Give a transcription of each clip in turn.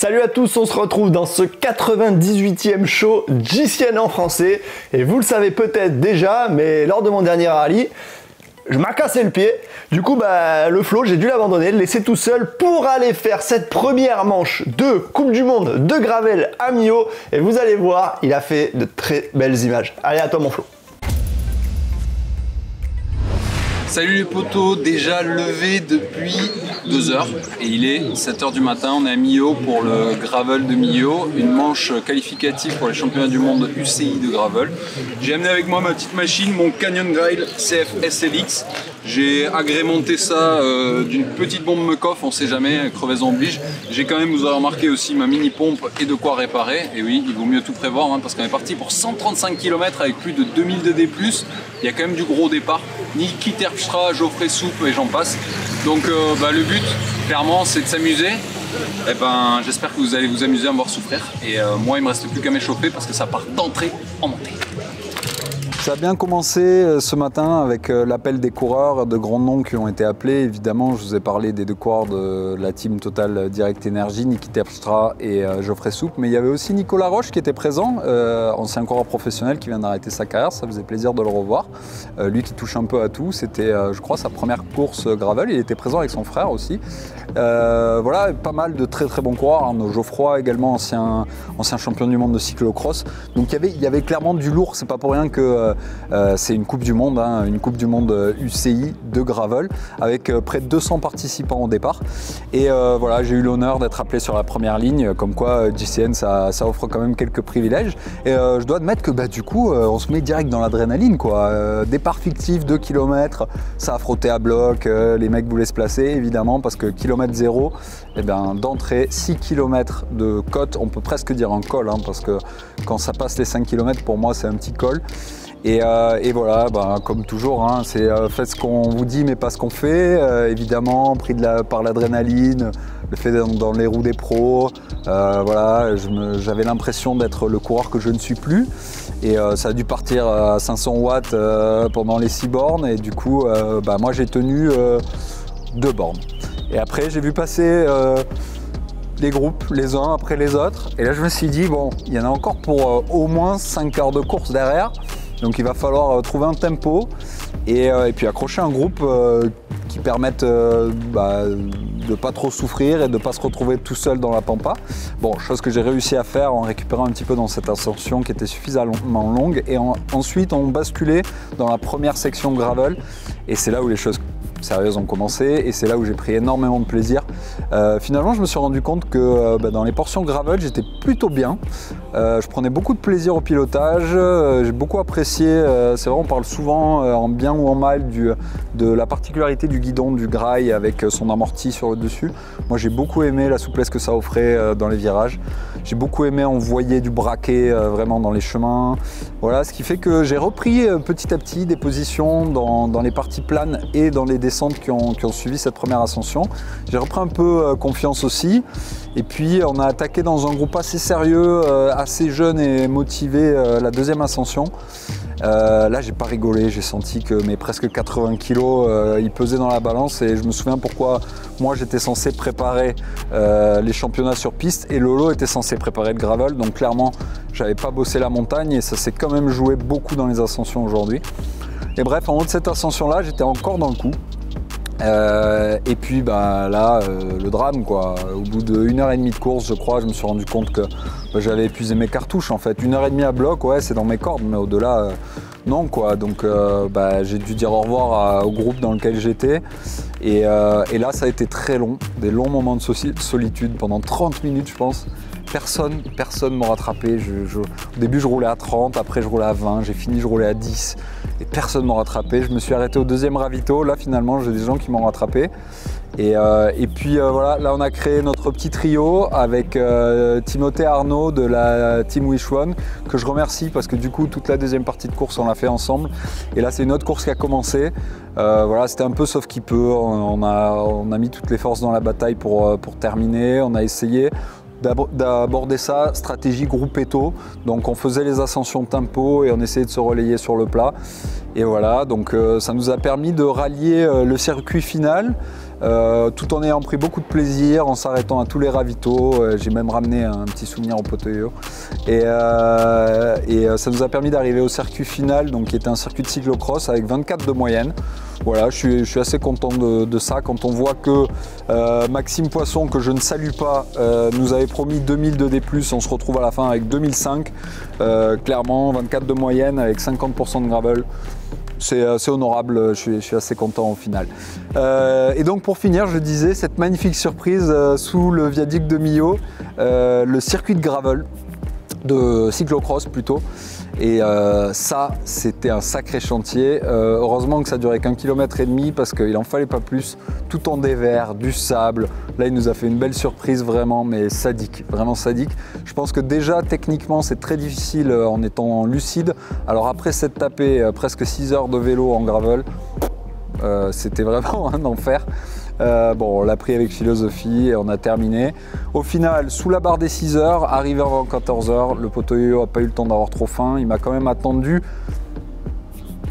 Salut à tous, on se retrouve dans ce 98e show GCN en français. Et vous le savez peut-être déjà, mais lors de mon dernier rallye, je m'ai cassé le pied. Du coup, le flow, j'ai dû l'abandonner, le laisser tout seul pour aller faire cette première manche de Coupe du Monde de Gravel à Millau. Et vous allez voir, il a fait de très belles images. Allez, à toi mon Flo. Salut les potos, déjà levé depuis 2 heures et il est 7 h du matin, on est à Millau pour le Gravel de Millau, une manche qualificative pour les championnats du monde UCI de Gravel. J'ai amené avec moi ma petite machine, mon Canyon Grail CF SLX. J'ai agrémenté ça d'une petite bombe Muc-Off, on sait jamais, crevaison oblige. J'ai quand même, vous aurez remarqué aussi, ma mini pompe et de quoi réparer. Et oui, il vaut mieux tout prévoir parce qu'on est parti pour 135 km avec plus de 2000 de D+. Il y a quand même du gros départ. Niki Terpstra, Geoffrey Soupe et j'en passe. Donc le but, clairement, c'est de s'amuser. Et j'espère que vous allez vous amuser à me voir souffrir. Et moi, il me reste plus qu'à m'échauffer parce que ça part d'entrée en montée. Ça a bien commencé ce matin avec l'appel des coureurs de grands noms qui ont été appelés. Évidemment, je vous ai parlé des 2 coureurs de la team Total Direct Energy, Niki Terpstra et Geoffrey Soupe. Mais il y avait aussi Nicolas Roche qui était présent, ancien coureur professionnel qui vient d'arrêter sa carrière. Ça faisait plaisir de le revoir. Lui qui touche un peu à tout. C'était, je crois, sa première course gravel. Il était présent avec son frère aussi. Voilà, pas mal de très très bons coureurs. Arnaud Geoffroy également, ancien champion du monde de cyclocross. Donc il y avait clairement du lourd. C'est pas pour rien que c'est une Coupe du Monde, une Coupe du Monde UCI de Gravel avec près de 200 participants au départ. Et voilà, j'ai eu l'honneur d'être appelé sur la première ligne, comme quoi GCN ça offre quand même quelques privilèges. Et je dois admettre que du coup on se met direct dans l'adrénaline quoi. Départ fictif 2 km, ça a frotté à bloc, les mecs voulaient se placer évidemment parce que kilomètre 0, d'entrée 6 km de côte, on peut presque dire un col parce que quand ça passe les 5 km pour moi c'est un petit col. Et voilà, comme toujours, c'est faites ce qu'on vous dit mais pas ce qu'on fait, évidemment, pris par l'adrénaline, le fait d'être dans les roues des pros, voilà, j'avais l'impression d'être le coureur que je ne suis plus, et ça a dû partir à 500 watts pendant les 6 bornes, et du coup, moi j'ai tenu 2 bornes. Et après j'ai vu passer les groupes, les uns après les autres, et là je me suis dit, bon, il y en a encore pour au moins 5 heures de course derrière. Donc il va falloir trouver un tempo et puis accrocher un groupe qui permette de ne pas trop souffrir et de ne pas se retrouver tout seul dans la pampa. Bon, chose que j'ai réussi à faire en récupérant un petit peu dans cette ascension qui était suffisamment longue. Et ensuite on basculait dans la première section gravel et c'est là où les choses sérieuses ont commencé et c'est là où j'ai pris énormément de plaisir. Finalement, je me suis rendu compte que dans les portions gravel, j'étais plutôt bien. Je prenais beaucoup de plaisir au pilotage, j'ai beaucoup apprécié, c'est vrai, on parle souvent en bien ou en mal de la particularité du guidon du Grail avec son amorti sur le dessus. Moi, j'ai beaucoup aimé la souplesse que ça offrait dans les virages. J'ai beaucoup aimé envoyer du braquet vraiment dans les chemins. Voilà, ce qui fait que j'ai repris petit à petit des positions dans les parties planes et dans les descentes qui ont suivi cette première ascension. J'ai repris un peu confiance aussi. Et puis on a attaqué dans un groupe assez sérieux, assez jeune et motivé la deuxième ascension. Là j'ai pas rigolé, j'ai senti que mes presque 80 kg ils pesaient dans la balance et je me souviens pourquoi moi j'étais censé préparer les championnats sur piste et Lolo était censé préparer le gravel, donc clairement j'avais pas bossé la montagne et ça s'est quand même joué beaucoup dans les ascensions aujourd'hui. Et bref, en haut de cette ascension là j'étais encore dans le coup. Et puis là le drame quoi, au bout de 1h30 de course je crois, je me suis rendu compte que j'avais épuisé mes cartouches en fait. 1h30 à bloc, ouais c'est dans mes cordes, mais au-delà non quoi, donc j'ai dû dire au revoir au groupe dans lequel j'étais et là ça a été très long, des longs moments de solitude pendant 30 minutes je pense. Personne ne m'a rattrapé. Au début, je roulais à 30, après je roulais à 20, j'ai fini, je roulais à 10 et personne ne m'a rattrapé. Je me suis arrêté au deuxième ravito. Là, finalement, j'ai des gens qui m'ont rattrapé. Et puis voilà, là, on a créé notre petit trio avec Timothée Arnaud de la Team Wish One, que je remercie parce que du coup, toute la deuxième partie de course, on l'a fait ensemble. Et là, c'est une autre course qui a commencé. Voilà, c'était un peu sauf qui peut. On a mis toutes les forces dans la bataille pour terminer. On a essayé d'aborder ça, stratégie groupetto, donc on faisait les ascensions tempo et on essayait de se relayer sur le plat et voilà, donc ça nous a permis de rallier le circuit final tout en ayant pris beaucoup de plaisir, en s'arrêtant à tous les ravitaux. J'ai même ramené un petit souvenir au poteau. Et ça nous a permis d'arriver au circuit final, donc, qui était un circuit de cyclocross avec 24 de moyenne. Voilà, je suis assez content de ça quand on voit que Maxime Poisson, que je ne salue pas, nous avait promis 2000 de D+, on se retrouve à la fin avec 2005. Clairement, 24 de moyenne avec 50% de gravel. C'est honorable, je suis assez content au final. Et donc pour finir, je disais, cette magnifique surprise sous le viaduc de Millau, le circuit de gravel, de cyclocross plutôt. Et ça, c'était un sacré chantier. Heureusement que ça durait qu'1,5 km parce qu'il n'en fallait pas plus. Tout en dévers, du sable. Là, il nous a fait une belle surprise vraiment, mais sadique, vraiment sadique. Je pense que déjà, techniquement, c'est très difficile en étant lucide. Alors après s'être tapé presque 6 heures de vélo en gravel, c'était vraiment un enfer. Bon, on l'a pris avec philosophie et on a terminé. Au final, sous la barre des 6 heures, arrivé avant 14 heures, le poteau n'a pas eu le temps d'avoir trop faim. Il m'a quand même attendu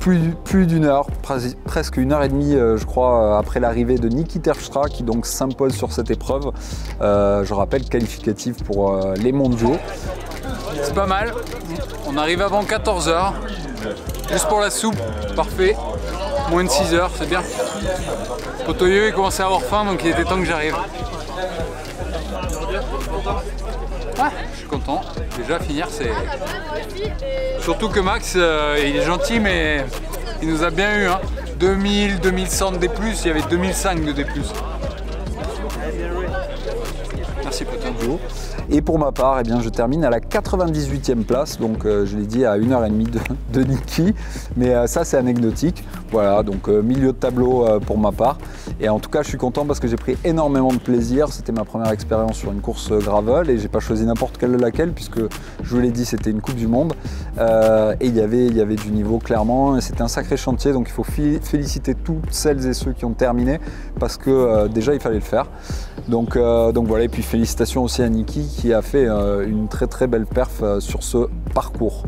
plus d'une heure, presque 1h30 je crois, après l'arrivée de Niki Terpstra qui donc s'impose sur cette épreuve. Je rappelle, qualificative pour les mondiaux. C'est pas mal, on arrive avant 14 heures, juste pour la soupe, parfait. Moins de 6 heures, c'est bien. Potoyo, il commençait à avoir faim, donc il était temps que j'arrive. Ouais, je suis content. Déjà, finir, c'est... Surtout que Max, il est gentil, mais il nous a bien eu. Hein. 2000, 2100 de D+, il y avait 2005 de D+. Merci, Potoyo. Et pour ma part, eh bien, je termine à la 98e place, donc je l'ai dit à 1h30 de Niki, mais ça c'est anecdotique. Voilà, donc milieu de tableau pour ma part. Et en tout cas, je suis content parce que j'ai pris énormément de plaisir. C'était ma première expérience sur une course gravel et j'ai pas choisi n'importe laquelle puisque je vous l'ai dit, c'était une Coupe du Monde. Et il y avait du niveau clairement. C'était un sacré chantier, donc il faut féliciter toutes celles et ceux qui ont terminé parce que déjà il fallait le faire. Donc voilà, et puis félicitations aussi à Niki qui a fait une très belle perf sur ce parcours.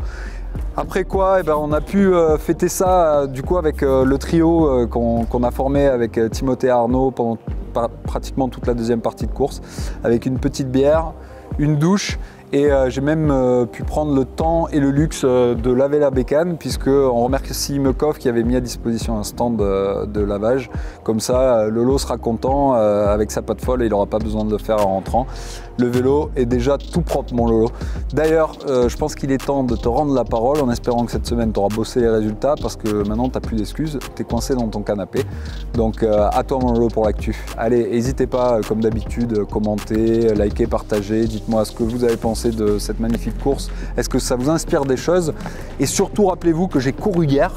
Après quoi, eh ben, on a pu fêter ça du coup avec le trio qu'on a formé avec Timothée Arnaud pendant pratiquement toute la deuxième partie de course, avec une petite bière, une douche. Et j'ai même pu prendre le temps et le luxe de laver la bécane puisque on remercie Mekov qui avait mis à disposition un stand de lavage. Comme ça, Lolo sera content avec sa patte folle et il n'aura pas besoin de le faire en rentrant. Le vélo est déjà tout propre, mon Lolo. D'ailleurs, je pense qu'il est temps de te rendre la parole en espérant que cette semaine tu auras bossé les résultats parce que maintenant tu n'as plus d'excuses, tu es coincé dans ton canapé. Donc à toi, mon Lolo, pour l'actu. Allez, n'hésitez pas, comme d'habitude, commenter, liker, partager, dites-moi ce que vous avez pensé de cette magnifique course. Est-ce que ça vous inspire des choses? Et surtout, rappelez-vous que j'ai couru hier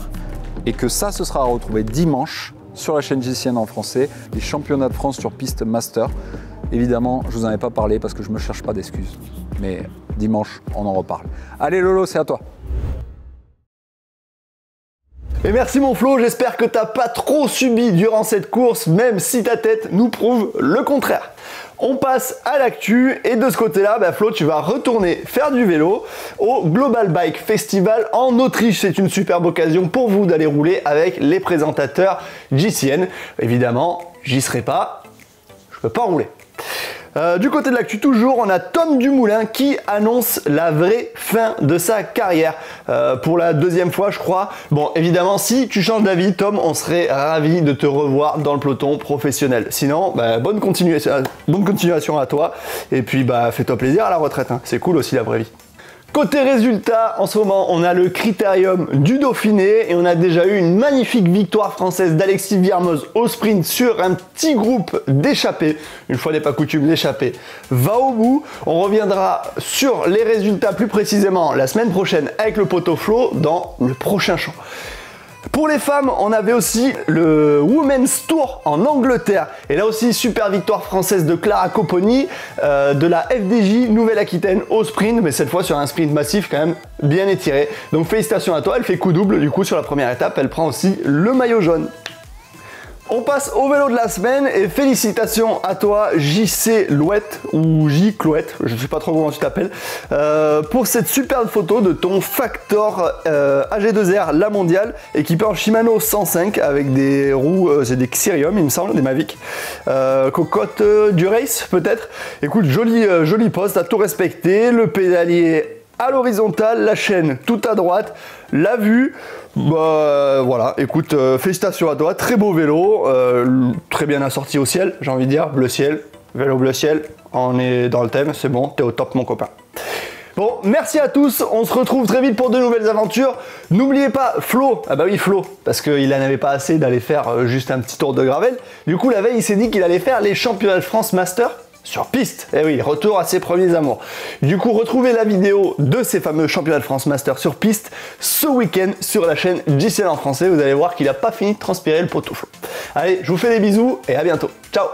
et que ça, ce sera à retrouver dimanche sur la chaîne JCN en français, les championnats de France sur piste master. Évidemment, je vous en ai pas parlé parce que je me cherche pas d'excuses. Mais dimanche, on en reparle. Allez Lolo, c'est à toi. Et merci mon Flo, j'espère que t'as pas trop subi durant cette course, même si ta tête nous prouve le contraire. On passe à l'actu et de ce côté-là, Flo, tu vas retourner faire du vélo au Global Bike Festival en Autriche. C'est une superbe occasion pour vous d'aller rouler avec les présentateurs JCN. Évidemment, j'y serai pas, je peux pas rouler. Du côté de l'actu toujours, on a Tom Dumoulin qui annonce la vraie fin de sa carrière pour la deuxième fois je crois. Bon évidemment si tu changes d'avis Tom, on serait ravi de te revoir dans le peloton professionnel. Sinon bonne continuation à toi et puis fais-toi plaisir à la retraite, hein. C'est cool aussi la vraie vie. Côté résultat, en ce moment, on a le Critérium du Dauphiné et on a déjà eu une magnifique victoire française d'Alexis Viermeuse au sprint sur un petit groupe d'échappés. Une fois n'est pas coutume, l'échappée va au bout. On reviendra sur les résultats plus précisément la semaine prochaine avec le poteau Flo dans le prochain show. Pour les femmes, on avait aussi le Women's Tour en Angleterre. Et là aussi, super victoire française de Clara Copponi, de la FDJ Nouvelle-Aquitaine au sprint, mais cette fois sur un sprint massif quand même bien étiré. Donc félicitations à toi, elle fait coup double du coup sur la première étape, elle prend aussi le maillot jaune. On passe au vélo de la semaine et félicitations à toi JC Louette ou J Clouette, je ne sais pas trop comment tu t'appelles, pour cette superbe photo de ton Factor AG2R La Mondiale équipé en Shimano 105 avec des roues, c'est des Xerium il me semble, des Mavic, cocotte du race peut-être. Écoute, joli poste, t'as tout respecté, le pédalier à l'horizontale, la chaîne tout à droite, la vue, bah voilà, écoute, félicitations à toi, très beau vélo, très bien assorti au ciel, j'ai envie de dire, bleu ciel, vélo bleu ciel, on est dans le thème, c'est bon, t'es au top mon copain. Bon, merci à tous, on se retrouve très vite pour de nouvelles aventures. N'oubliez pas Flo, ah bah oui Flo, parce qu'il n'en avait pas assez d'aller faire juste un petit tour de gravel. Du coup la veille il s'est dit qu'il allait faire les championnats de France Master sur piste. Eh oui, retour à ses premiers amours. Du coup, retrouvez la vidéo de ces fameux championnats de France Master sur piste ce week-end sur la chaîne JCN en français. Vous allez voir qu'il n'a pas fini de transpirer le poteau Flo. Allez, je vous fais des bisous et à bientôt. Ciao!